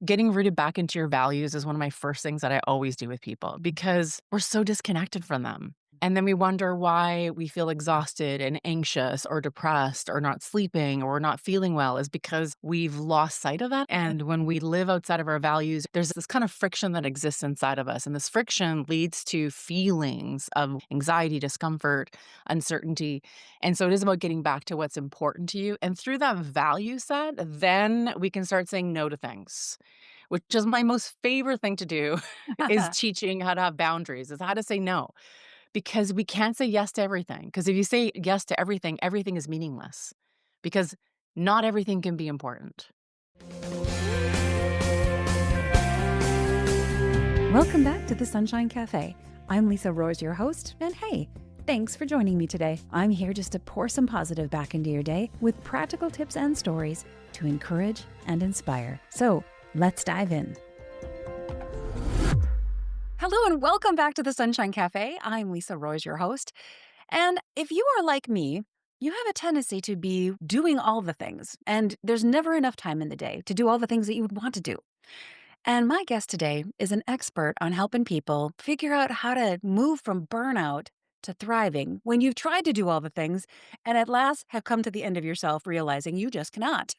getting rooted back into your values is one of my first things that I always do with people because we're so disconnected from them. And then we wonder why we feel exhausted and anxious or depressed or not sleeping or not feeling well is because we've lost sight of that. And when we live outside of our values, there's this kind of friction that exists inside of us. And this friction leads to feelings of anxiety, discomfort, uncertainty. And so it is about getting back to what's important to you. And through that value set, then we can start saying no to things, which is my most favorite thing to do is teaching how to have boundaries, is how to say no. Because we can't say yes to everything. Because if you say yes to everything, everything is meaningless. Because not everything can be important. Welcome back to the Sunshine Café. I'm Lisa Roers, your host, and hey, thanks for joining me today. I'm here just to pour some positive back into your day with practical tips and stories to encourage and inspire. So let's dive in. Hello and welcome back to the Sunshine Café. I'm Lisa Roers, your host. And if you are like me, you have a tendency to be doing all the things, and there's never enough time in the day to do all the things that you would want to do. And my guest today is an expert on helping people figure out how to move from burnout to thriving when you've tried to do all the things and at last have come to the end of yourself realizing you just cannot.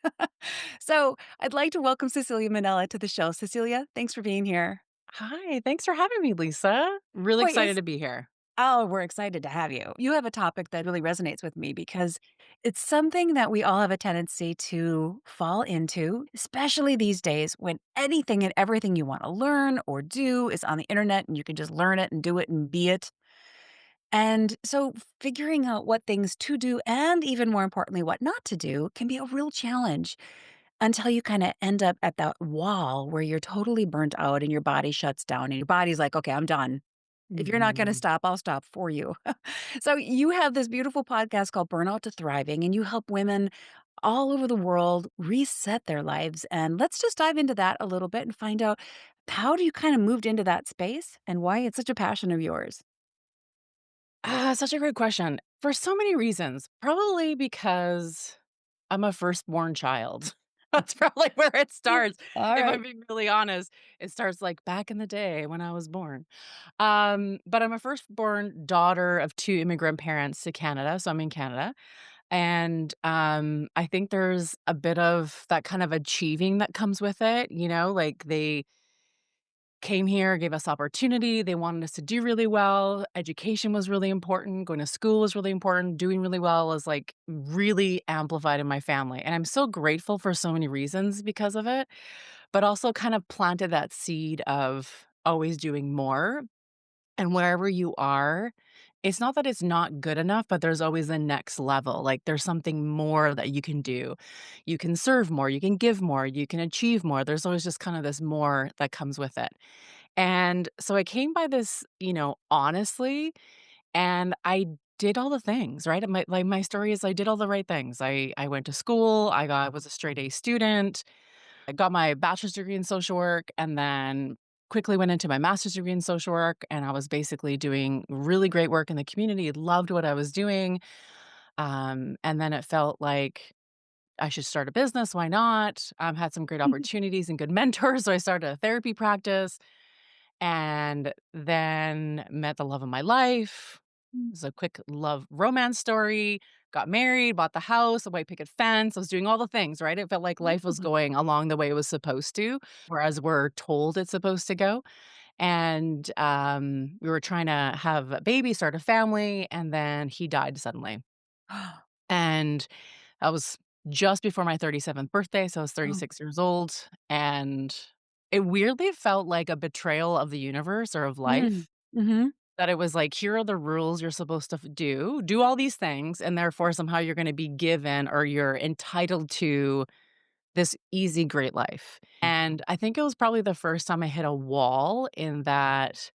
So I'd like to welcome Cecilia Mannella to the show. Cecilia, thanks for being here. Hi, thanks for having me, Lisa. Really Boy, excited to be here. oh, we're excited to have you. You have a topic that really resonates with me because it's something that we all have a tendency to fall into, especially these days when anything and everything you want to learn or do is on the internet and you can just learn it and do it and be it. And so figuring out what things to do and even more importantly, what not to do can be a real challenge until you kind of end up at that wall where you're totally burnt out and your body shuts down and your body's like, okay, I'm done. If you're not gonna Mhm. stop, I'll stop for you. So you have this beautiful podcast called Burnout to Thriving, and you help women all over the world reset their lives. And let's just dive into that a little bit and find out how do you kind of moved into that space and why it's such a passion of yours? Such a great question. For so many reasons. Probably because I'm a firstborn child. That's probably where it starts. All If right. I'm being really honest, it starts like back in the day when I was born. But I'm a firstborn daughter of two immigrant parents to Canada. So I'm in Canada. And I think there's a bit of that kind of achieving that comes with it. Like they came here, gave us opportunity. They wanted us to do really well. Education was really important. Going to school was really important. Doing really well was like really amplified in my family. And I'm so grateful for so many reasons because of it, but also kind of planted that seed of always doing more. And wherever you are, it's not that it's not good enough, but there's always the next level. Like there's something more that you can do. You can serve more, you can give more, you can achieve more. There's always just kind of this more that comes with it. And so I came by this, honestly, and I did all the things, right? My story is I did all the right things. I went to school, I was a straight A student. I got my bachelor's degree in social work and then quickly went into my master's degree in social work. And I was basically doing really great work in the community, loved what I was doing. And then it felt like I should start a business. Why not? Had some great opportunities and good mentors. So I started a therapy practice and then met the love of my life. It was a quick love romance story. Got married, bought the house, a white picket fence. I was doing all the things, right? It felt like life was going along the way it was supposed to, whereas we're told it's supposed to go. And we were trying to have a baby, start a family, and then he died suddenly. And that was just before my 37th birthday. So I was Oh. 36 years old. And it weirdly felt like a betrayal of the universe or of Mm. life. Mhm. That it was like, here are the rules you're supposed to do all these things, and therefore somehow you're gonna be given or you're entitled to this easy, great life. And I think it was probably the first time I hit a wall in that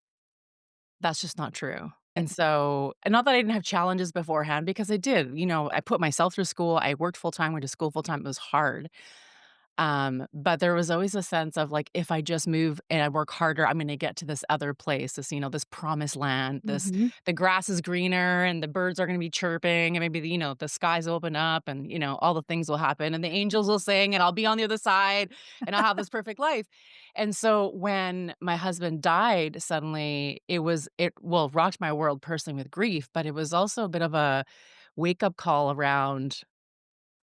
that's just not true. And not that I didn't have challenges beforehand because I did, I put myself through school, I worked full time, went to school full time, it was hard. But there was always a sense of, like, if I just move and I work harder, I'm gonna get to this other place, this promised land, Mhm. the grass is greener and the birds are gonna be chirping and maybe the skies open up and, all the things will happen and the angels will sing and I'll be on the other side and I'll have this perfect life. And so when my husband died suddenly, well, rocked my world personally with grief, but it was also a bit of a wake-up call around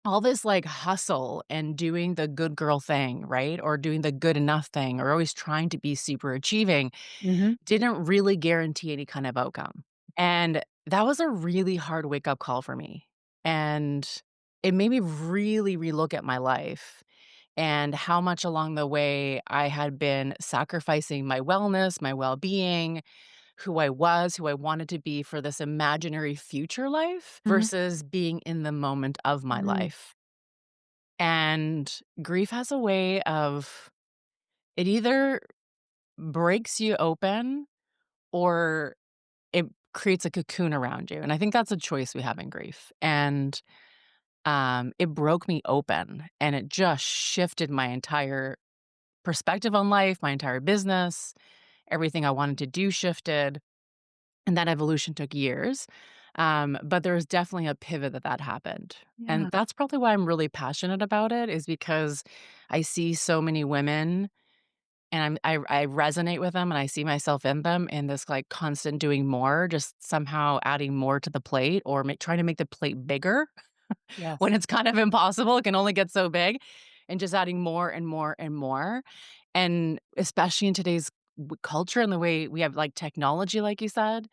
all this, like, hustle and doing the good girl thing, right? Or doing the good enough thing, or always trying to be super achieving, Mhm. didn't really guarantee any kind of outcome. And that was a really hard wake-up call for me. And it made me really relook at my life and how much along the way I had been sacrificing my wellness, my well-being, who I was, who I wanted to be for this imaginary future life Mhm. versus being in the moment of my Mhm. life. And grief has a way of it either breaks you open or it creates a cocoon around you. And I think that's a choice we have in grief. And it broke me open and it just shifted my entire perspective on life, my entire business, everything I wanted to do shifted. And that evolution took years. But there was definitely a pivot that happened. Yeah. And that's probably why I'm really passionate about it is because I see so many women and I resonate with them and I see myself in them in this like constant doing more, just somehow adding more to the plate or trying to make the plate bigger when Yes. it's kind of impossible. It can only get so big and just adding more and more and more. And especially in today's culture and the way we have like technology, like you said,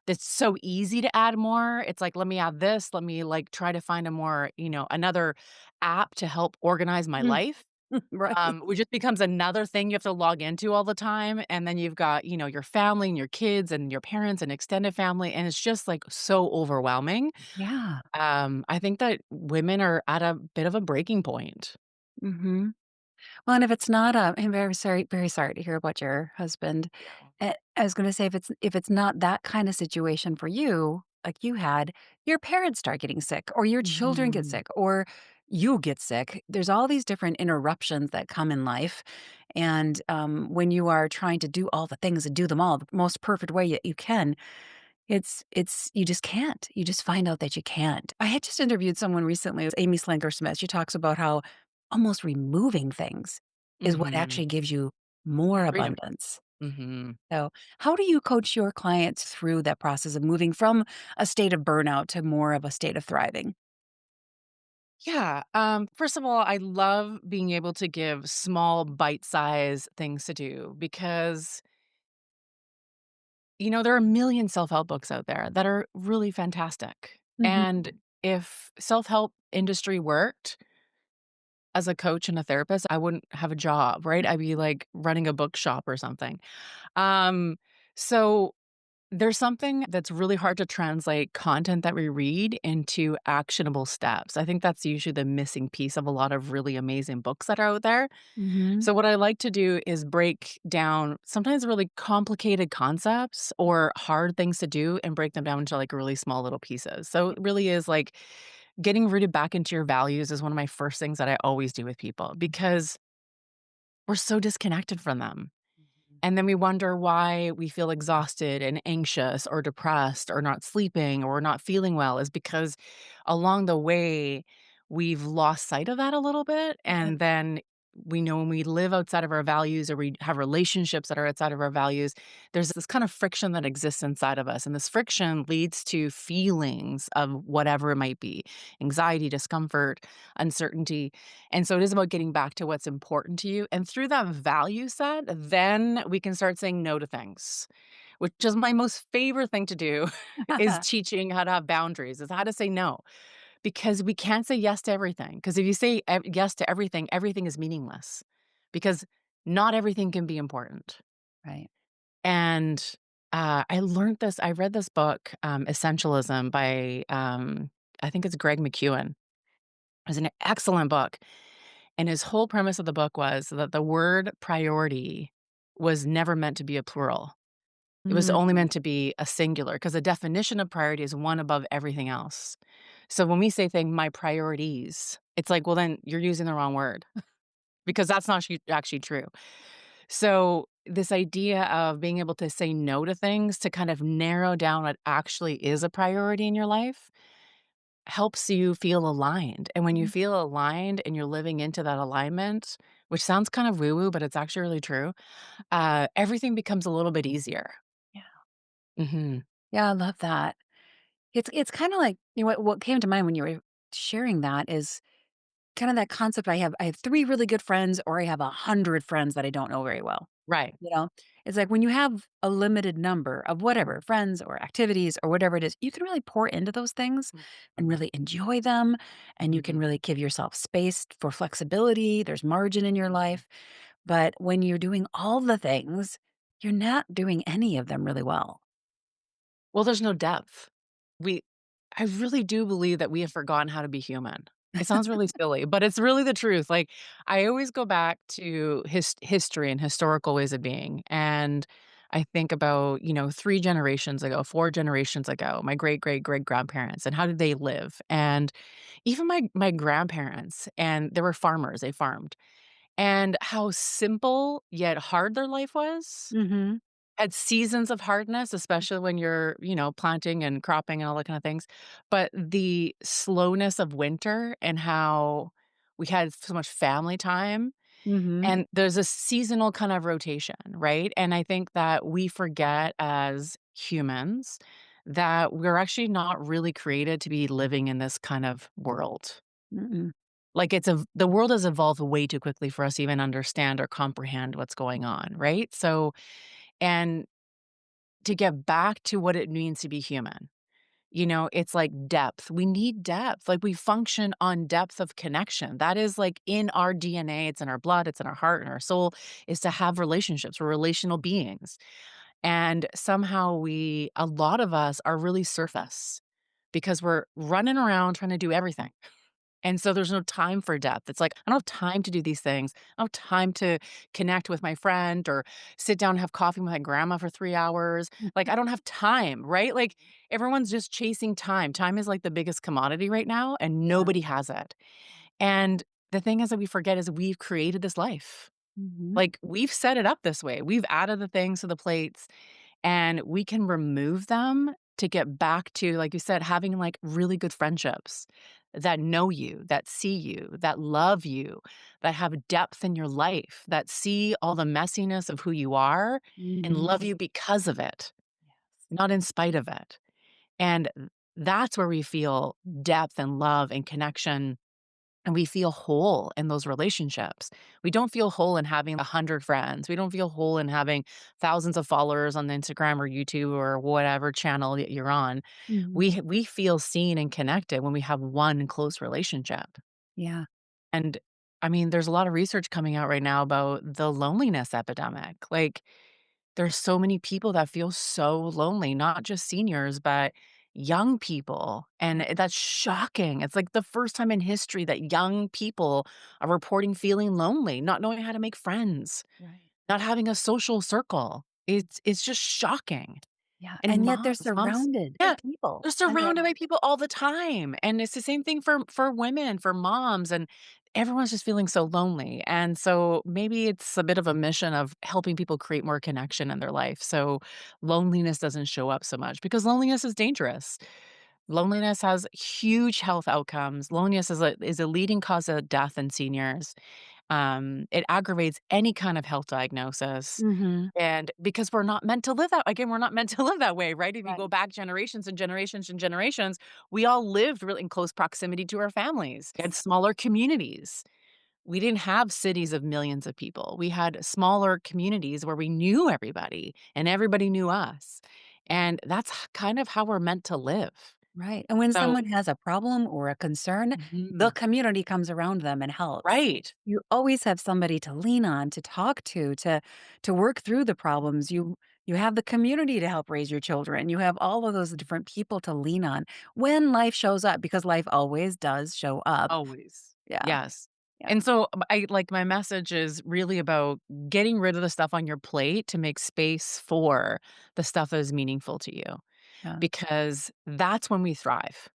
that's so easy to add more. It's like, let me add this. Let me like try to find a more, another app to help organize my Mm. life. Right. Which just becomes another thing you have to log into all the time. And then you've got, your family and your kids and your parents and extended family. And it's just like so overwhelming. Yeah. I think that women are at a bit of a breaking point. Mhm. Well, and if it's not, I'm very sorry to hear about your husband. Yeah. I was gonna say if it's not that kind of situation for you, like you had, your parents start getting sick, or your children get Mhm. sick, or you get sick. There's all these different interruptions that come in life, and when you are trying to do all the things and do them all the most perfect way you can, it's you just can't. You just find out that you can't. I had just interviewed someone recently, it was Amy Slinker Smith. She talks about how almost removing things is what Mhm. actually gives you more Freedom. abundance. Mhm. So, how do you coach your clients through that process of moving from a state of burnout to more of a state of thriving? Yeah. First of all, I love being able to give small bite-sized things to do because, there are a million self-help books out there that are really fantastic. Mhm. And if self-help industry worked as a coach and a therapist, I wouldn't have a job, right? I'd be like running a bookshop or something. Um, so there's something that's really hard to translate content that we read into actionable steps. I think that's usually the missing piece of a lot of really amazing books that are out there. Mhm. So, what I like to do is break down sometimes really complicated concepts or hard things to do and break them down into like really small little pieces. So, it really is like getting rooted back into your values is one of my first things that I always do with people because we're so disconnected from them. Mhm. And then we wonder why we feel exhausted and anxious or depressed or not sleeping or we're not feeling well is because along the way, we've lost sight of that a little bit. Yeah. And then we know when we live outside of our values or we have relationships that are outside of our values, there's this kind of friction that exists inside of us. And this friction leads to feelings of whatever it might be anxiety, discomfort, uncertainty. And so it is about getting back to what's important to you. And through that value set, then we can start saying no to things, which is my most favorite thing to do is teaching how to have boundaries, is how to say no. Because we can't say yes to everything. Because if you say yes to everything, everything is meaningless. Because not everything can be important. Right. And I read this book, Essentialism by, I think it's Greg McEwen. It was an excellent book. And his whole premise of the book was that the word priority was never meant to be a plural. It was only Mm. meant to be a singular because the definition of priority is one above everything else. So when we say thing, my priorities, it's like, well, then you're using the wrong word. because that's not actually true. So, this idea of being able to say no to things to kind of narrow down what actually is a priority in your life helps you feel aligned. And when you Mhm. feel aligned and you're living into that alignment, which sounds kind of woo woo, but it's actually really true, everything becomes a little bit easier. Yeah. Mhm. Yeah, I love that. It's kinda like what came to mind when you were sharing that is kinda that concept I have 3 really good friends or I have 100 friends that I don't know very well, Right. you know? It's like when you have a limited number of whatever, friends or activities or whatever it is, you can really pour into those things and really enjoy them, and you can Mhm. really give yourself space for flexibility, there's margin in your life, but when you're doing all the things, you're not doing any of them really well. Well, there's no depth. We I really do believe that we have forgotten how to be human. It sounds really silly, but it's really the truth. Like, I always go back to history and historical ways of being, and I think about, 3 generations ago, 4 generations ago, my great-great-great-grandparents, and how did they live? And even my grandparents, and they were farmers, they farmed, and how simple yet hard their life was. Mhm, Had seasons of hardness, especially when you're, planting and cropping and all that kind of things, but the slowness of winter and how we had so much family time, mhm, and there's a seasonal kind of rotation, right? And I think that we forget as humans that we're actually not really created to be living in this kind of world. mm-mm, Like, the world has evolved way too quickly for us to even understand or comprehend what's going on, right? So and to get back to what it means to be human. It's like depth. We need depth. Like, we function on depth of connection. That is like in our DNA, it's in our blood, it's in our heart and our soul, is to have relationships. We're relational beings. And somehow a lot of us are really surface because we're running around trying to do everything. And so there's no time for depth. It's like, I don't have time to do these things. I don't have time to connect with my friend or sit down and have coffee with my grandma for 3 hours. Like, I don't have time, right? Like, everyone's just chasing time. Time is like the biggest commodity right now, and yeah, nobody has it. And the thing is that we forget is we've created this life. mhm, Like, we've set it up this way. We've added the things to the plates, and we can remove them to get back to, like you said, having, like, really good friendships that know you, that see you, that love you, that have depth in your life, that see all the messiness of who you are and mhm, love you because of it, not in spite of it. And that's where we feel depth and love and connection, and we feel whole in those relationships. We don't feel whole in having 100 friends. We don't feel whole in having thousands of followers on Instagram or YouTube or whatever channel that you're on. mhm, We feel seen and connected when we have one close relationship. yeah, And I mean, there's a lot of research coming out right now about the loneliness epidemic. Like, there's so many people that feel so lonely, not just seniors, but young people, and that's shocking. It's like the first time in history that young people are reporting feeling lonely, not knowing how to make friends, right, not having a social circle. It's just shocking. yeah, And and yet they're moms surrounded by yeah, people. they're I mean, surrounded by people all the time, and it's the same thing for women, for moms, and everyone's just feeling so lonely, and so maybe it's a bit of a mission of helping people create more connection in their life, so loneliness doesn't show up so much because loneliness is dangerous. Loneliness has huge health outcomes. Loneliness is a leading cause of death in seniors. It aggravates any kind of health diagnosis. mhm, And because we're not meant to live that again, we're not meant to live that way, right? If you go right, back generations and generations and generations, we all lived really in close proximity to our families. We had smaller communities. We didn't have cities of millions of people. We had smaller communities where we knew everybody and everybody knew us. And that's kind of how we're meant to live. right, and when So, someone has a problem or a concern, the mhm, community comes around them and helps. right. You always have somebody to lean on, to talk to work through the problems. You have the community to help raise your children. You have all of those different people to lean on when life shows up because life always does show up. Always. Yeah, Yes. yeah, And so, I like, my message is really about getting rid of the stuff on your plate to make space for the stuff that is meaningful to you, yeah. because that's when we thrive.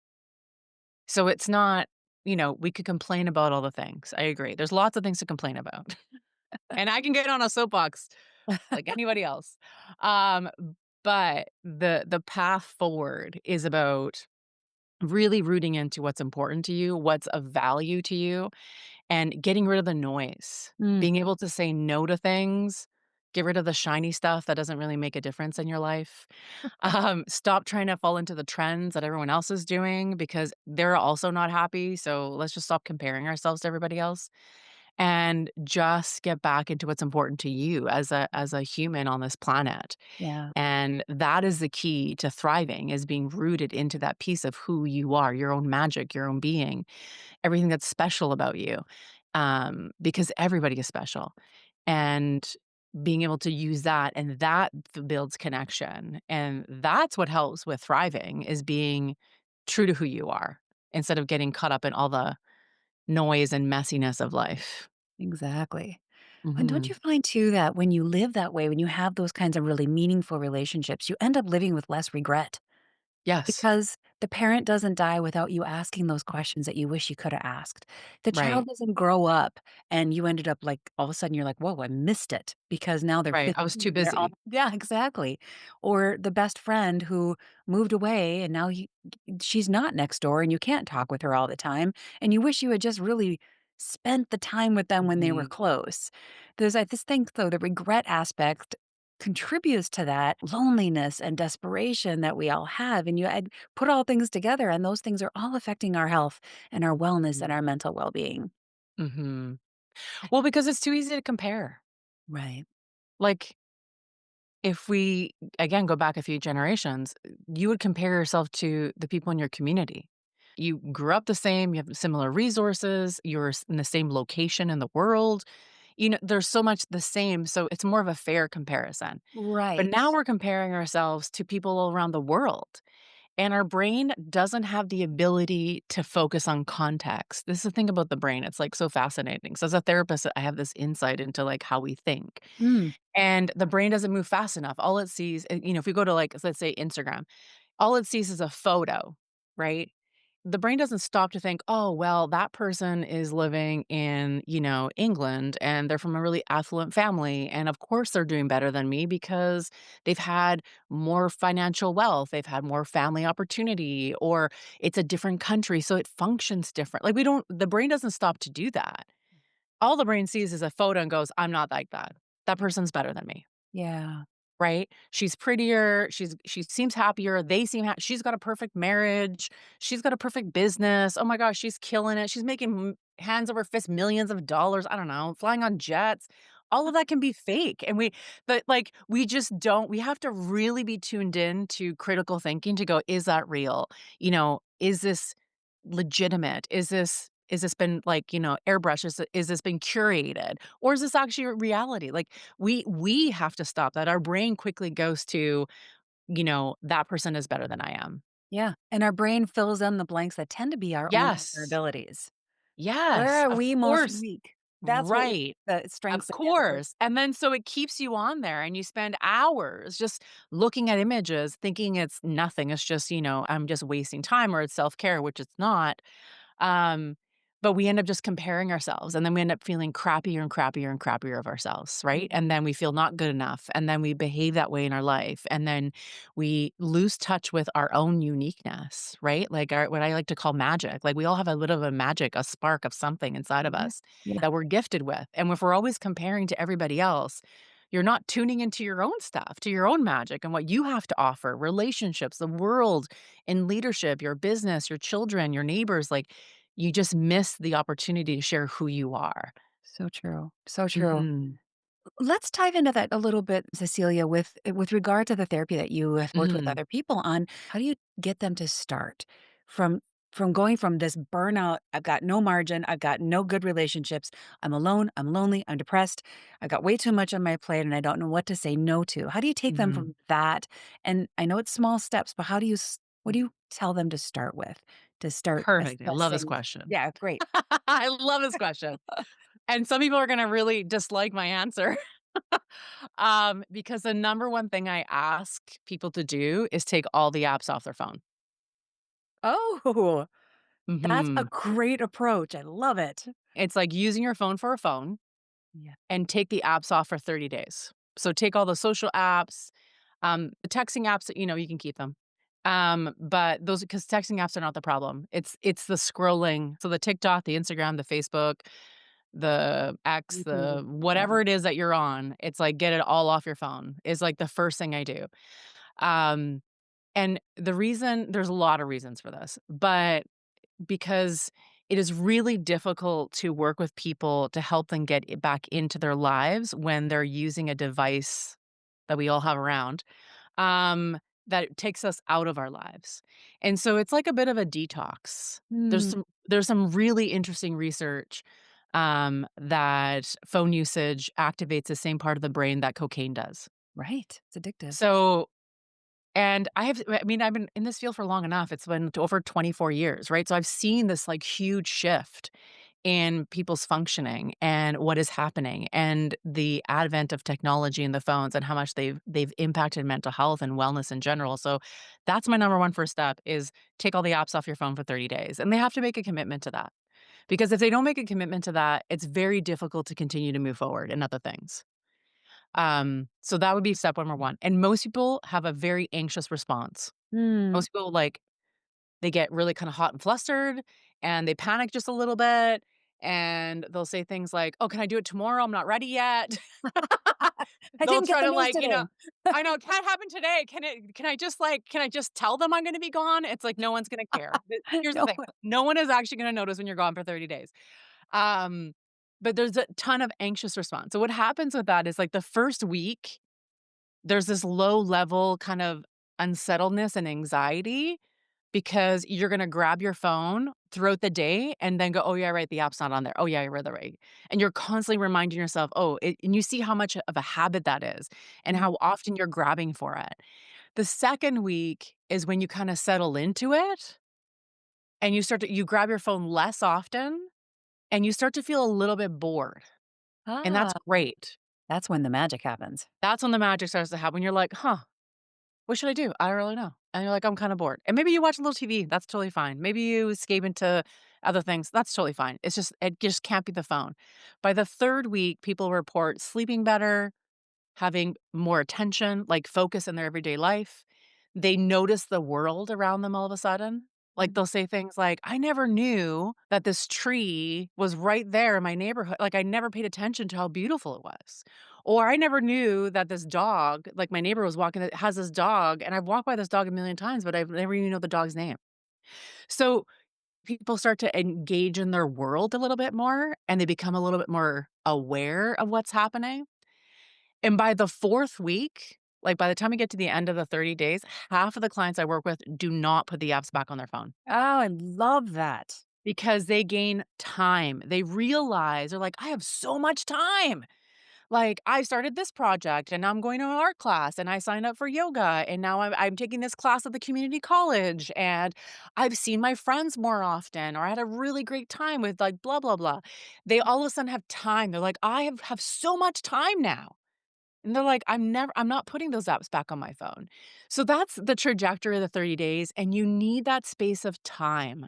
So it's not, we could complain about all the things. I agree. There's lots of things to complain about. And I can get on a soapbox like anybody else. Um, but the path forward is about really rooting into what's important to you, what's of value to you, and getting rid of the noise. Mm, Being able to say no to things, get rid of the shiny stuff that doesn't really make a difference in your life. Stop trying to fall into the trends that everyone else is doing because they're also not happy. So let's just stop comparing ourselves to everybody else and just get back into what's important to you as a human on this planet. yeah, And that is the key to thriving is being rooted into that piece of who you are, your own magic, your own being, everything that's special about you. Because everybody is special. And being able to use that and that builds connection. And that's what helps with thriving is being true to who you are instead of getting caught up in all the noise and messiness of life. exactly. And don't you Mhm. find too that when you live that way, when you have those kinds of really meaningful relationships, you end up living with less regret? Yes. Because the parent doesn't die without you asking those questions that you wish you coulda asked. The child Right. doesn't grow up and you ended up like, all of a sudden you're like, "Whoa, I missed it," because now they're Right. 15 I was too and they're all busy. yeah, exactly. Or the best friend who moved away and now she's not next door and you can't talk with her all the time, and you wish you had just really spent the time with them when they were Mhm. close. I just think, though, the regret aspect contributes to that loneliness and desperation that we all have, and you add put all things together, and those things are all affecting our health and our wellness and Mhm. our mental well-being. Mhm. Well, because it's too easy to compare. Right. Like, if we, again, go back a few generations, you would compare yourself to the people in your community. You grew up the same, you have similar resources, you're in the same location in the world. There's so much the same, so it's more of a fair comparison. But Right. now we're comparing ourselves to people around the world. And our brain doesn't have the ability to focus on context. This is the thing about the brain. It's like so fascinating. So as a therapist, I have this insight into like how we think. Mm. And the brain doesn't move fast enough. All it sees, if we go to like, let's say Instagram, all it sees is a photo, right? The brain doesn't stop to think, "Oh, well, that person is living in, England and they're from a really affluent family, and of course they're doing better than me because they've had more financial wealth, they've had more family opportunity, or it's a different country, so it functions different." Like, we don't the brain doesn't stop to do that. All the brain sees is a photo and goes, "I'm not like that. That person's better than me." Yeah. Right? She's prettier, she seems happier, they seem she's got a perfect marriage, she's got a perfect business, oh my gosh, she's killing it, she's making hands over fist millions of dollars, I don't know, flying on jets. All of that can be fake, and we just don't we have to really be tuned in to critical thinking to go, "Is that real?" "Is this legitimate? Is this been, like, airbrushed? Is this been curated? Or is this actually a reality?" Like, we have to stop that. Our brain quickly goes to, "That person is better than I am." Yeah, and our brain fills in the blanks that tend to be our own Yes. vulnerabilities. Where Yes, are of we most course. weak? That's what we Right. the Of strengths against the course. And then so it keeps you on there and you spend hours just looking at images thinking it's nothing. It's just, I'm just wasting time or it's self-care, which it's not. Um, but we end up just comparing ourselves, and then we end up feeling crappier and crappier and crappier of ourselves, right? And then we feel not good enough, and then we behave that way in our life, and then we lose touch with our own uniqueness, right? Like our what I like to call magic. Like we all have a bit of a magic, a spark of something inside of Yeah, us yeah, that we're gifted with. And if we're always comparing to everybody else, you're not tuning into your own stuff, to your own magic and what you have to offer, relationships, the world, in leadership, your business, your children, your neighbors. Like you just miss the opportunity to share who you are. so true, so true. Mhm. Let's dive into that a little bit, Cecilia, with regard to the therapy that you have worked with Mhm. other people on. How do you get them to start from going from this burnout? I've got no margin. I've got no good relationships. I'm alone. I'm lonely. I'm depressed. I've got way too much on my plate, and I don't know what to say no to. How do you take them Mhm. from that? And I know it's small steps, but what do you tell them to start with to start Perfect. I love this assessing? question. Yeah, great. I love this question. And some people are gonna really dislike my answer. Because the number one thing I ask people to do is take all the apps off their phone. Oh, That's a Mhm. great approach. I love it. It's like using your phone for a phone Yeah. and take the apps off for 30 days. So take all the social apps, the texting apps, you can keep them. But those because texting apps are not the problem. It's the scrolling. So the TikTok, the Instagram, the Facebook, the X, Mhm. the Yeah. whatever it is that you're on, it's like get it all off your phone is like the first thing I do. Um, and the reason there's a lot of reasons for this, but because it is really difficult to work with people to help them get back into their lives when they're using a device that we all have around, um, that takes us out of our lives. And so it's like a bit of a detox. There's Mm, some there's some really interesting research, that phone usage activates the same part of the brain that cocaine does. right. It's addictive. So I mean, I've been in this field for long enough. It's been over 24 years, right? So I've seen this like huge shift in people's functioning and what is happening and the advent of technology and the phones and how much they've impacted mental health and wellness in general. So that's my number one first step is take all the apps off your phone for 30 days. And they have to make a commitment to that. Because if they don't make a commitment to that, it's very difficult to continue to move forward in other things. So that would be step number one. And most people have a very anxious response. Mm. Most people like they get really kind of hot and flustered and they panic just a little bit and they'll say things like, "Oh, can I do it tomorrow? I'm not ready yet." I They'll didn't get try the to news like, today. I know it can't happen today. Can I just tell them I'm going to be gone? It's like no one's going to care. Here's the No. thing. No one is actually going to notice when you're gone for 30 days. Um but there's a ton of anxious response. So what happens with that is like the first week there's this low level kind of unsettledness and anxiety because you're gonna grab your phone throughout the day and then go, "Oh, yeah, right, the app's not on there. Oh, yeah, you're right." And you're constantly reminding yourself, and you see how much of a habit that is and Mm. how often you're grabbing for it. The second week is when you kinda settle into it and you grab your phone less often and you start to feel a little bit bored, and that's Ah, great. that's when the magic happens. That's when the magic starts to happen. You're like, "Huh, what should I do? I don't really know." And you're like, "I'm kinda bored." And maybe you watch a little TV, that's totally fine. Maybe you escape into other things, that's totally fine. It just can't be the phone. By the 3rd week, people report sleeping better, having more attention, like focus in their everyday life. They notice the world around them all of a sudden. Like, Mm. they'll say things like, "I never knew that this tree was right there in my neighborhood. Like, I never paid attention to how beautiful it was." Or, "I never knew that this dog," like, my neighbor was walking that has this dog, and I've walked by this dog a million times, but I've never even know the dog's name. So, people start to engage in their world a little bit more, and they become a little bit more aware of what's happening. And by the 4th week, like, by the time we get to the end of the 30 days, half of the clients I work with do not put the apps back on their phone Oh, I love that. because they gain time. They realize they're like, "I have so much time." Like, "I started this project, and now I'm going to an art class, and I signed up for yoga, and now I'm taking this class at the community college, and I've seen my friends more often, or I had a really great time with, like, blah, blah, blah." They all of a sudden have time. They're like, "I have so much time now." And they're like, I'm not putting those apps back on my phone." So that's the trajectory of the 30 days, and you need that space of time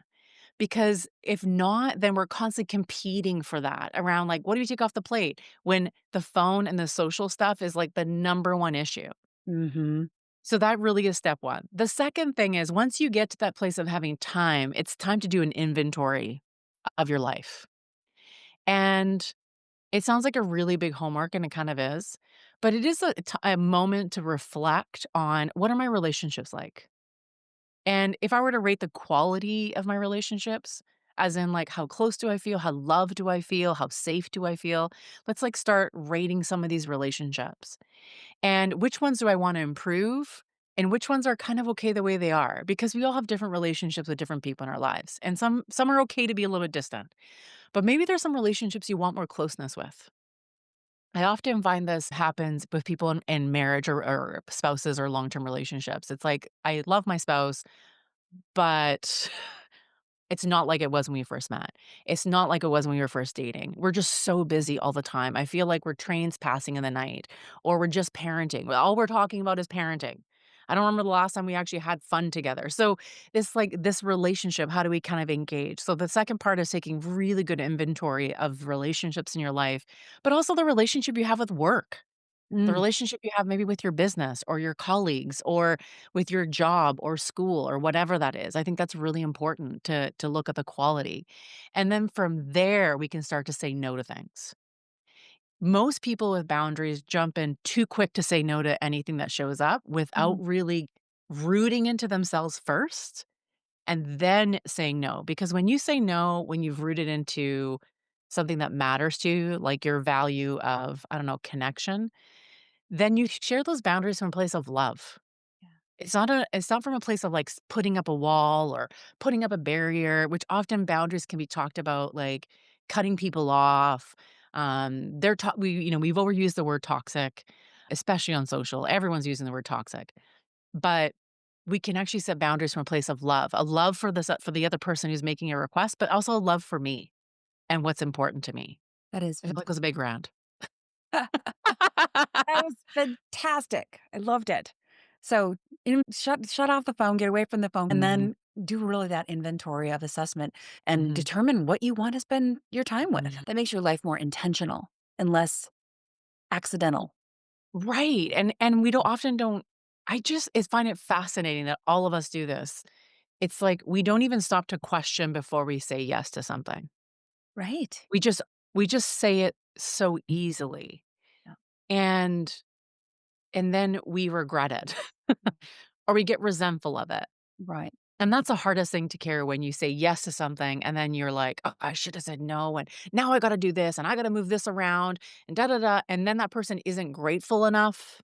because if not, then we're constantly competing for that around, like, what do you take off the plate when the phone and the social stuff is, like, the number one issue. Mhm. So that really is step 1. The second thing is once you get to that place of having time, it's time to do an inventory of your life. And it sounds like a really big homework, and it kind of is, but it is a moment to reflect on what are my relationships like? And if I were to rate the quality of my relationships, as in like how close do I feel? How loved do I feel? How safe do I feel? Let's like start rating some of these relationships. And which ones do I want to improve? And which ones are kind of okay the way they are? Because we all have different relationships with different people in our lives. And some are okay to be a little bit distant. But maybe there's some relationships you want more closeness with. I often find this happens with people in marriage or spouses or long-term relationships. It's like, I love my spouse, but it's not like it was when we first met. It's not like it was when we were first dating. We're just so busy all the time. I feel like we're trains passing in the night or we're just parenting. All we're talking about is parenting. I don't remember the last time we actually had fun together. So this relationship, how do we kind of engage? So the second part is taking really good inventory of relationships in your life, but also the relationship you have with work. The Mm, relationship you have maybe with your business or your colleagues or with your job or school or whatever that is. I think that's really important to look at the quality. And then from there, we can start to say no to things. Most people with boundaries jump in too quick to say no to anything that shows up without mhm, really rooting into themselves first and then saying no. Because when you say no, when you've rooted into something that matters to you, like your value of, I don't know, connection, then you share those boundaries from a place of love. yeah, It's not from a place of, like, putting up a wall or putting up a barrier, which often boundaries can be talked about, like, cutting people off. They're to we you know, we've overused the word toxic, especially on social. Everyone's using the word toxic. But we can actually set boundaries from a place of love, a love for the other person who's making a request, but also a love for me and what's important to me. that is I feel like it was a big rant. that was fantastic. I loved it. So, shut off the phone, get away from the phone, and Mhm, then do really that inventory of assessment and mhm, determine what you want to spend your time with. mhm. That makes your life more intentional and less accidental. Right, and we don't I just find it fascinating that all of us do this. It's like we don't even stop to question before we say yes to something. Right. We just we just say it so easily, Yeah. and then we regret it, or we get resentful of it, Right. and that's the hardest thing to carry when you say yes to something, and then you're like, "Oh, I should have said no, and now I gotta do this, and I gotta move this around, and da da da," and then that person isn't grateful enough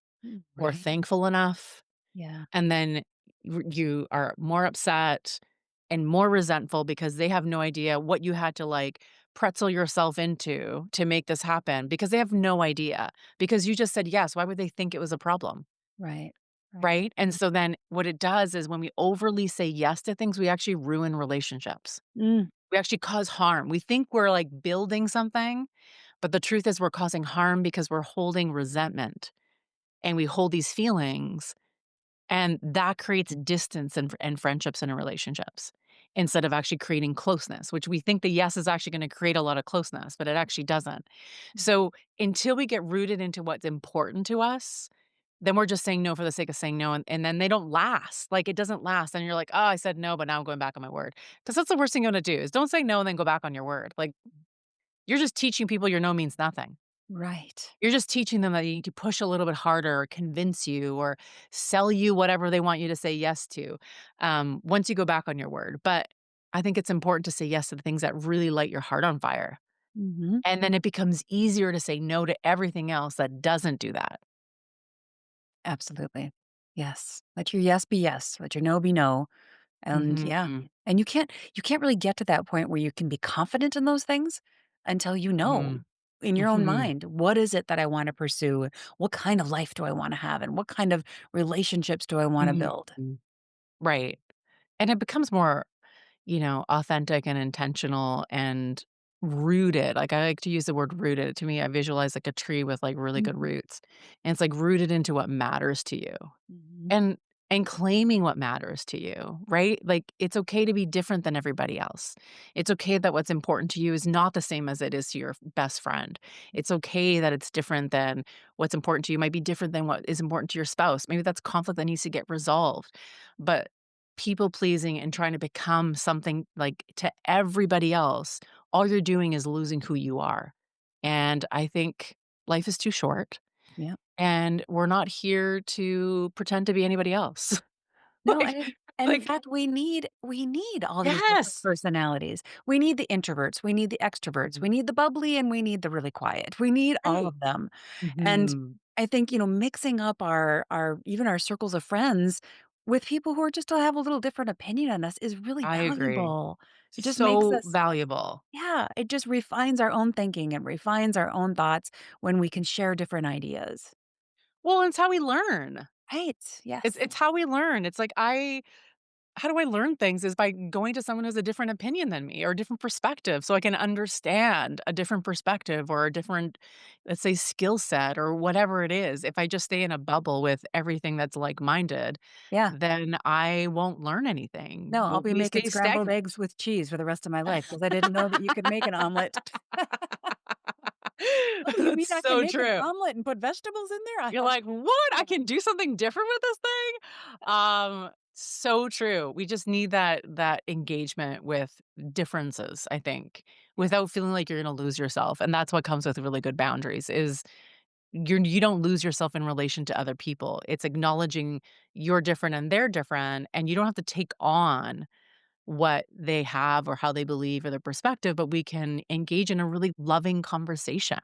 or Right. thankful enough. Yeah. And then you are more upset and more resentful because they have no idea what you had to, like, pretzel yourself into to make this happen because they have no idea. Because you just said yes, why would they think it was a problem, Right. Right. right? And so then what it does is when we overly say yes to things, we actually ruin relationships. Mm, We actually cause harm. We think we're, like, building something, but the truth is we're causing harm because we're holding resentment, and we hold these feelings and that creates distance and friendships and relationships instead of actually creating closeness, which we think the yes is actually going to create a lot of closeness, but it actually doesn't. So until we get rooted into what's important to us, then we're just saying no for the sake of saying no. And then they don't last. Like it doesn't last. And you're like, oh, I said no, but now I'm going back on my word. Because that's the worst thing you're going to do is don't say no and then go back on your word. Like you're just teaching people your no means nothing. right. You're just teaching them that you need to push a little bit harder or convince you or sell you whatever they want you to say yes to, once you go back on your word. But I think it's important to say yes to the things that really light your heart on fire. Mhm. And then it becomes easier to say no to everything else that doesn't do that. Absolutely. Yes. Let your yes be yes. Let your no be no. And yeah. Mhm. And you can't really get to that point where you can be confident in those things until you know Mhm. in your own Mhm. mind, what is it that I want to pursue? What kind of life do I want to have? And what kind of relationships do I want to Mhm. build? Right. And it becomes more, authentic and intentional and rooted. Like I like to use the word rooted. To me, I visualize like a tree with like really Mm, good roots. And it's like rooted into what matters to you. mhm. And claiming what matters to you, right? Like, it's okay to be different than everybody else. It's okay that what's important to you is not the same as it is to your best friend. It's okay that it's different than what's important to you might be different than what is important to your spouse. Maybe that's conflict that needs to get resolved. But people pleasing and trying to become something like to everybody else, all you're doing is losing who you are. And I think life is too short Yeah. and we're not here to pretend to be anybody else. No, Like and in like fact, we need all these different yes. personalities. We need the introverts, we need the extroverts, Mhm. we need the bubbly, and we need the really quiet. We need all Right. of them. And Mhm. I think, mixing up our even our circles of friends with people who are just have a little different opinion on us is really I agree. valuable. It just makes So us valuable. yeah, it just refines our own thinking and refines our own thoughts when we can share different ideas. Well, it's how we learn. Right. It's Yes. it's how we learn. It's like how do I learn things is by going to someone who has a different opinion than me or a different perspective so I can understand a different perspective or a different, let's say, skill set or whatever it is. If I just stay in a bubble with everything that's like-minded, Yeah. then I won't learn anything. No, I'll be We making stay scrambled stagnant. eggs with cheese for the rest of my life because I didn't know that you could make an omelet. Oh, you mean That's I can so make an true. omelet and put vegetables in there? I You're had like, "What? I no can do something different with this thing?" So true. We just need that engagement with differences, I think, Yeah, without feeling like you're gonna lose yourself, and that's what comes with really good boundaries is you don't lose yourself in relation to other people. It's acknowledging you're different and they're different, and you don't have to take on what they have or how they believe or their perspective, but we can engage in a really loving conversation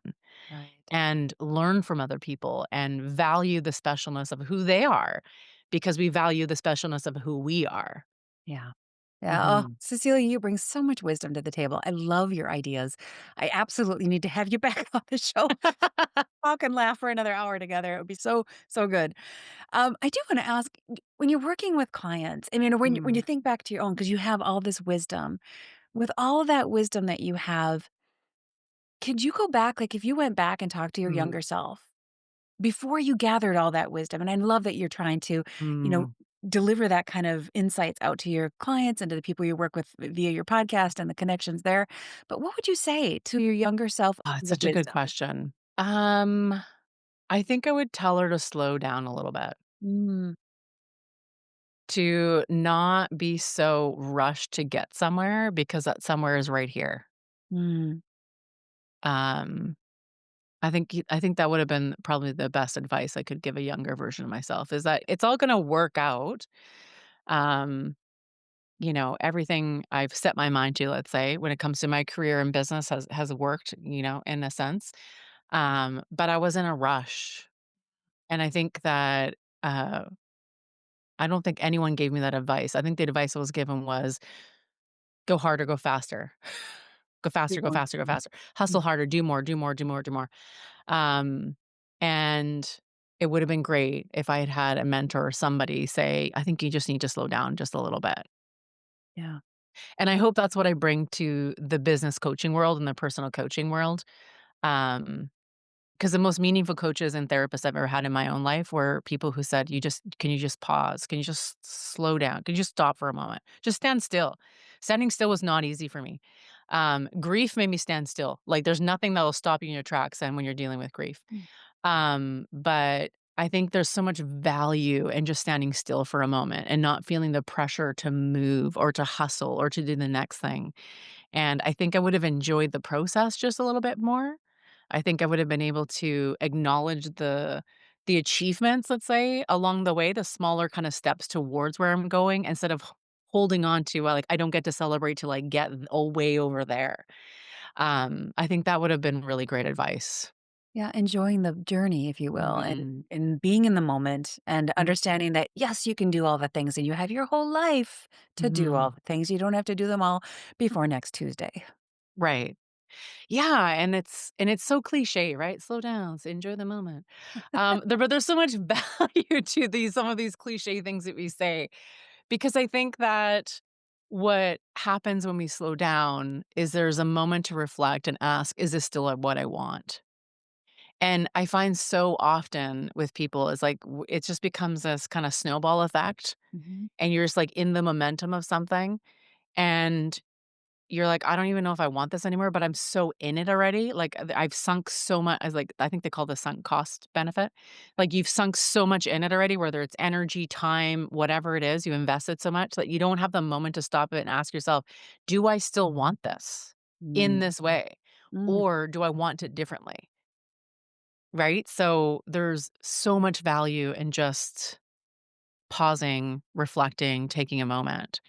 right. and learn from other people and value the specialness of who they are because we value the specialness of who we are. Yeah. Yeah. Oh, Mhm. Cecilia, you bring so much wisdom to the table. I love your ideas. I absolutely need to have you back on the show. Talk and laugh for another hour together. It would be so, so good. I do want to ask when you're working with clients, I mean, when you Mm, think back to your own, because you have all this wisdom, with all of that wisdom that you have, could you go back, like if you went back and talked to your mm, younger self before you gathered all that wisdom, and I love that you're trying to, you know, mm. deliver that kind of insights out to your clients and to the people you work with via your podcast and the connections there. But what would you say to your younger self Oh, it's of such a good wisdom? question. I think I would tell her to slow down a little bit, Mm, to not be so rushed to get somewhere because that somewhere is right here. mm, Um, I think that would have been probably the best advice I could give a younger version of myself is that it's all gonna work out. Um, everything I've set my mind to, let's say, when it comes to my career and business has worked, in a sense. But I was in a rush. And I think that uh I don't think anyone gave me that advice. I think the advice I was given was go harder, go faster. Go faster, big go one. faster, go Mm, faster. mm, Hustle harder, do more, do more, do more, do more. Um, and it would have been great if I had had a mentor or somebody say, I think you just need to slow down just a little bit. yeah. And I hope that's what I bring to the business coaching world and the personal coaching world. Um, because the most meaningful coaches and therapists I've ever had in my own life were people who said, can you just pause? Can you just slow down? Can you just stop for a moment? Just stand still." Standing still was not easy for me. Grief made me stand still. Like there's nothing that will stop you in your tracks and when you're dealing with grief. Mm, But I think there's so much value in just standing still for a moment and not feeling the pressure to move or to hustle or to do the next thing. And I think I would have enjoyed the process just a little bit more. I think I would have been able to acknowledge the achievements, let's say, along the way, the smaller kind of steps towards where I'm going instead of holding on to, like, I don't get to celebrate till I get way over there. I think that would have been really great advice. yeah, enjoying the journey, if you will, Mhm. and being in the moment and Mm, understanding that, yes, you can do all the things and you have your whole life to do all mhm. the things. You don't have to do them all before next Tuesday. Right. Yeah, and it's so cliche, right? Slow down, enjoy the moment. But there's so much value to some of these cliche things that we say because I think that what happens when we slow down is there's a moment to reflect and ask, is this still what I want? And I find so often with people is like it just becomes this kind of snowball effect Mhm. and you're just like in the momentum of something and you're like, "I don't even know if I want this anymore, but I'm so in it already." Like, I've sunk so much as like, I think they call the sunk cost benefit. Like, you've sunk so much in it already, whether it's energy, time, whatever it is, you invested so much that you don't have the moment to stop it and ask yourself, "Do I still want this in Mm, this way, mm, or do I want it differently?" Right? So, there's so much value in just pausing, reflecting, taking a moment.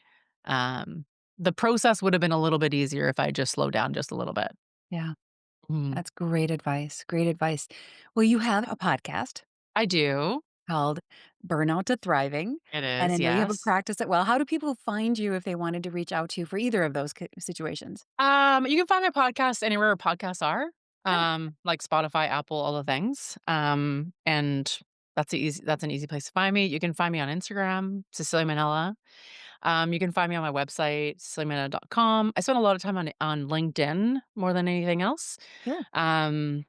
Um, the process would have been a little bit easier if I just slowed down just a little bit. yeah, Mhm. that's great advice, great advice. Well, you have a podcast I do. called Burnout to Thriving, It and I is, know you have a yes. practice at well, how do people find you if they wanted to reach out to you for either of those situations? You can find my podcast anywhere podcasts are, Great. like Spotify, Apple, all the things. And that's an easy place to find me. You can find me on Instagram, Cecilia Mannella. You can find me on my website, ceciliamannella.com. I spend a lot of time on LinkedIn more than anything else. Sure. Um,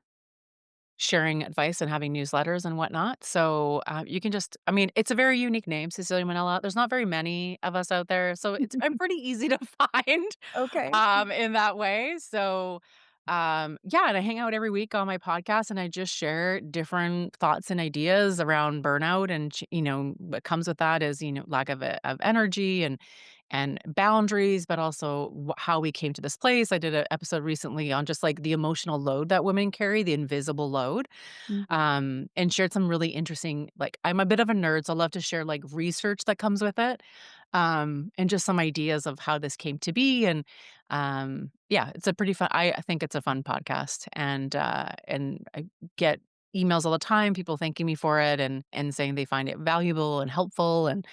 Sharing advice and having newsletters and whatnot. So, you can just I mean, it's a very unique name, Cecilia Mannella. There's not very many of us out there, so I'm pretty easy to find, Okay. in that way. So, yeah, and I hang out every week on my podcast, and I just share different thoughts and ideas around burnout, and what comes with that is lack of energy and boundaries, but also how we came to this place. I did an episode recently on just like the emotional load that women carry, the invisible load, Mhm. and shared some really interesting. Like, I'm a bit of a nerd, so I love to share like research that comes with it, and just some ideas of how this came to be. And yeah, it's a pretty fun. I think it's a fun podcast, and I get emails all the time, people thanking me for it and saying they find it valuable and helpful. And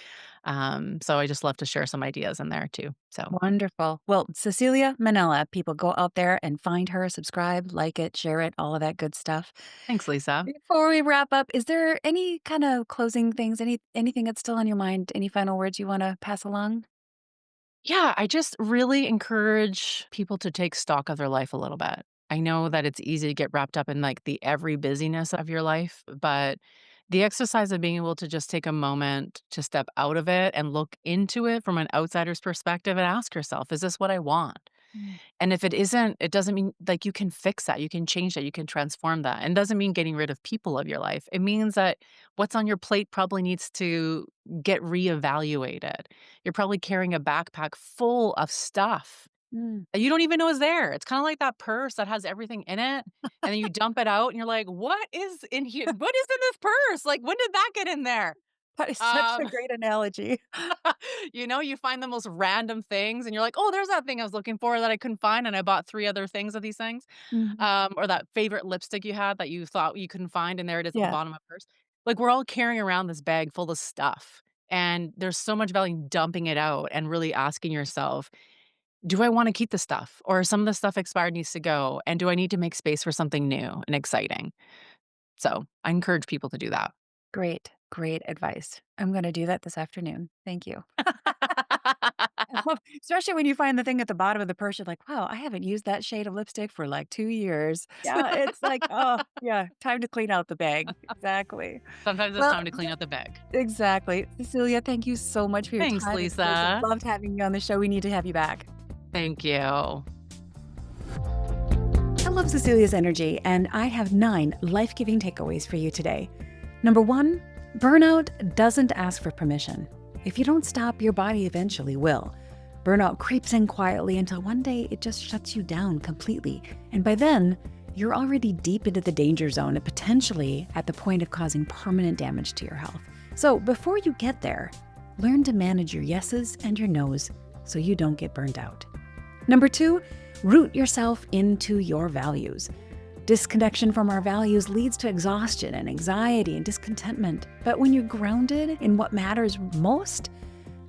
so I just love to share some ideas in there too. So Wonderful. Well, Cecilia Mannella, people go out there and find her, subscribe, like it, share it, all of that good stuff. thanks, Lisa. Before we wrap up, is there any kind of closing things, anything that's still on your mind? Any final words you want to pass along? Yeah, I just really encourage people to take stock of their life a little bit. I know that it's easy to get wrapped up in like the every busyness of your life, but the exercise of being able to just take a moment to step out of it and look into it from an outsider's perspective and ask yourself, is this what I want? Mm, And if it isn't, it doesn't mean like you can fix that, you can change that, you can transform that. And doesn't mean getting rid of people of your life. It means that what's on your plate probably needs to get reevaluated. You're probably carrying a backpack full of stuff mm. that you don't even know is there. It's kind of like that purse that has everything in it. And then you dump it out and you're like, what is in here? What is in this purse? Like, when did that get in there? That is such a Um, great analogy. you find the most random things and you're like, "Oh, there's that thing I was looking for that I couldn't find, and I bought 3 other things of these things." Mhm. Or that favorite lipstick you had that you thought you couldn't find, and there it is at the Yeah. bottom of a purse. Like, we're all carrying around this bag full of stuff, and there's so much value in dumping it out and really asking yourself, "Do I wanna keep the stuff? Or some of the stuff expired needs to go, and do I need to make space for something new and exciting?" So, I encourage people to do that. Great, great advice. I'm gonna do that this afternoon. Thank you. Especially when you find the thing at the bottom of the purse, you're like, "Wow, I haven't used that shade of lipstick for, like, 2 years." Yeah, it's like, "Oh, yeah, time to clean out the bag." Exactly. Sometimes it's Well, time to clean out the bag. exactly. Cecilia, thank you so much for your Thanks, time and space. I've Lisa. loved having you on the show. We need to have you back. Thank you. I love Cecilia's energy, and I have 9 life-giving takeaways for you today. Number 1, burnout doesn't ask for permission. If you don't stop, your body eventually will. Burnout creeps in quietly until one day it just shuts you down completely. And by then, you're already deep into the danger zone and potentially at the point of causing permanent damage to your health. So before you get there, learn to manage your yeses and your nos so you don't get burned out. Number 2, root yourself into your values. Disconnection from our values leads to exhaustion and anxiety and discontentment. But when you're grounded in what matters most,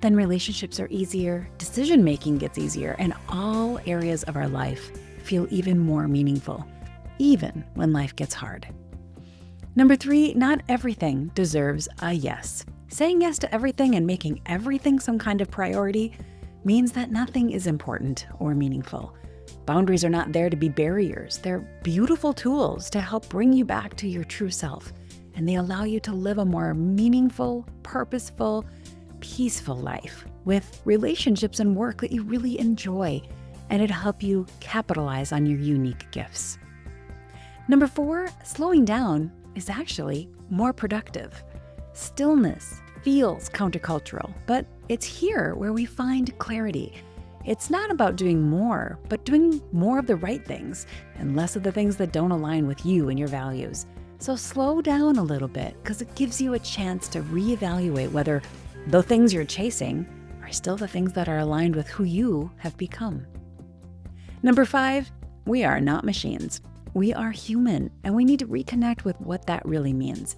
then relationships are easier, decision making gets easier, and all areas of our life feel even more meaningful, even when life gets hard. Number 3, not everything deserves a yes. Saying yes to everything and making everything some kind of priority means that nothing is important or meaningful. Boundaries are not there to be barriers. They're beautiful tools to help bring you back to your true self, and they allow you to live a more meaningful, purposeful, peaceful life with relationships and work that you really enjoy, and it'll help you capitalize on your unique gifts. Number 4, slowing down is actually more productive. Stillness feels countercultural, but it's here where we find clarity. It's not about doing more, but doing more of the right things and less of the things that don't align with you and your values. So slow down a little bit because it gives you a chance to reevaluate whether the things you're chasing are still the things that are aligned with who you have become. Number 5, we are not machines. We are human, and we need to reconnect with what that really means.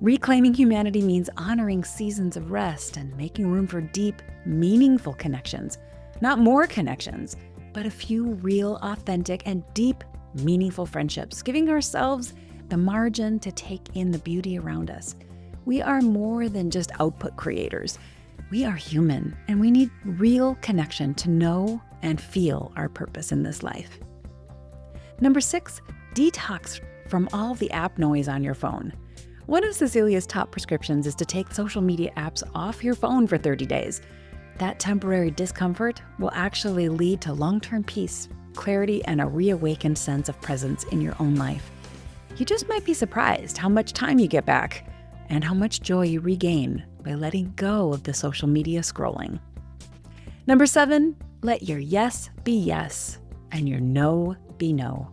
Reclaiming humanity means honoring seasons of rest and making room for deep, meaningful connections. Not more connections, but a few real, authentic, and deep, meaningful friendships, giving ourselves the margin to take in the beauty around us. We are more than just output creators. We are human, and we need real connection to know and feel our purpose in this life. Number 6, detox from all the app noise on your phone. One of Cecilia's top prescriptions is to take social media apps off your phone for 30 days. That temporary discomfort will actually lead to long-term peace, clarity, and a reawakened sense of presence in your own life. You just might be surprised how much time you get back and how much joy you regain by letting go of the social media scrolling. Number 7, let your yes be yes and your no be no.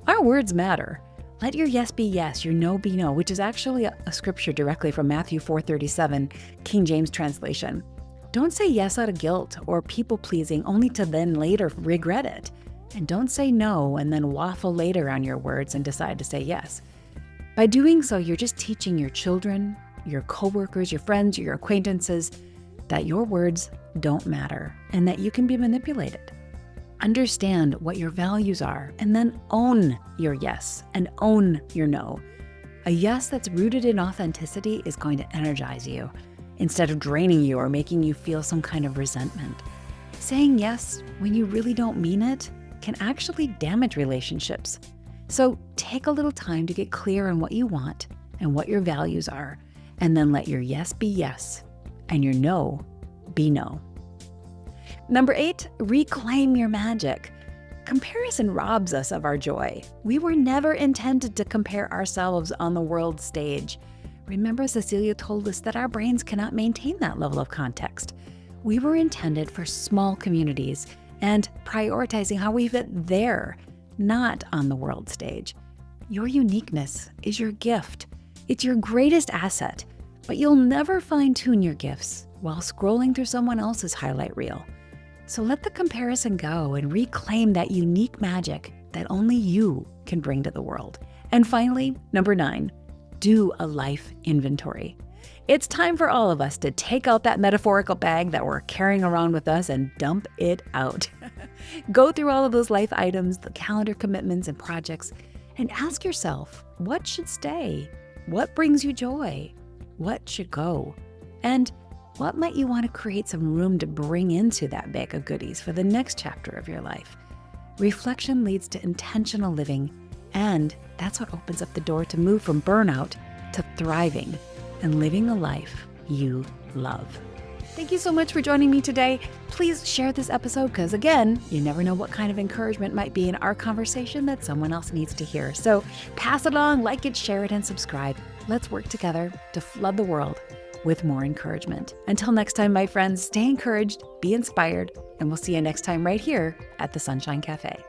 Our words matter. Let your yes be yes, your no be no, which is actually a scripture directly from Matthew 4:37, King James translation. Don't say yes out of guilt or people-pleasing only to then later regret it. And don't say no and then waffle later on your words and decide to say yes. By doing so, you're just teaching your children, your coworkers, your friends, your acquaintances that your words don't matter and that you can be manipulated. Understand what your values are and then own your yes and own your no. A yes that's rooted in authenticity is going to energize you instead of draining you or making you feel some kind of resentment. Saying yes when you really don't mean it can actually damage relationships. So take a little time to get clear on what you want and what your values are, and then let your yes be yes and your no be no. Number 8, reclaim your magic. Comparison robs us of our joy. We were never intended to compare ourselves on the world stage. Remember, Cecilia told us that our brains cannot maintain that level of context. We were intended for small communities and prioritizing how we fit there, not on the world stage. Your uniqueness is your gift. It's your greatest asset, but you'll never fine-tune your gifts while scrolling through someone else's highlight reel. So let the comparison go and reclaim that unique magic that only you can bring to the world. And finally, number 9, do a life inventory. It's time for all of us to take out that metaphorical bag that we're carrying around with us and dump it out. Go through all of those life items, the calendar commitments and projects, and ask yourself, what should stay? What brings you joy? What should go? And what might you want to create some room to bring into that bag of goodies for the next chapter of your life? Reflection leads to intentional living, and that's what opens up the door to move from burnout to thriving and living a life you love. Thank you so much for joining me today. Please share this episode because, again, you never know what kind of encouragement might be in our conversation that someone else needs to hear. So pass it on, like it, share it, and subscribe. Let's work together to flood the world with more encouragement. Until next time, my friends, stay encouraged, be inspired, and we'll see you next time right here at the Sunshine Café.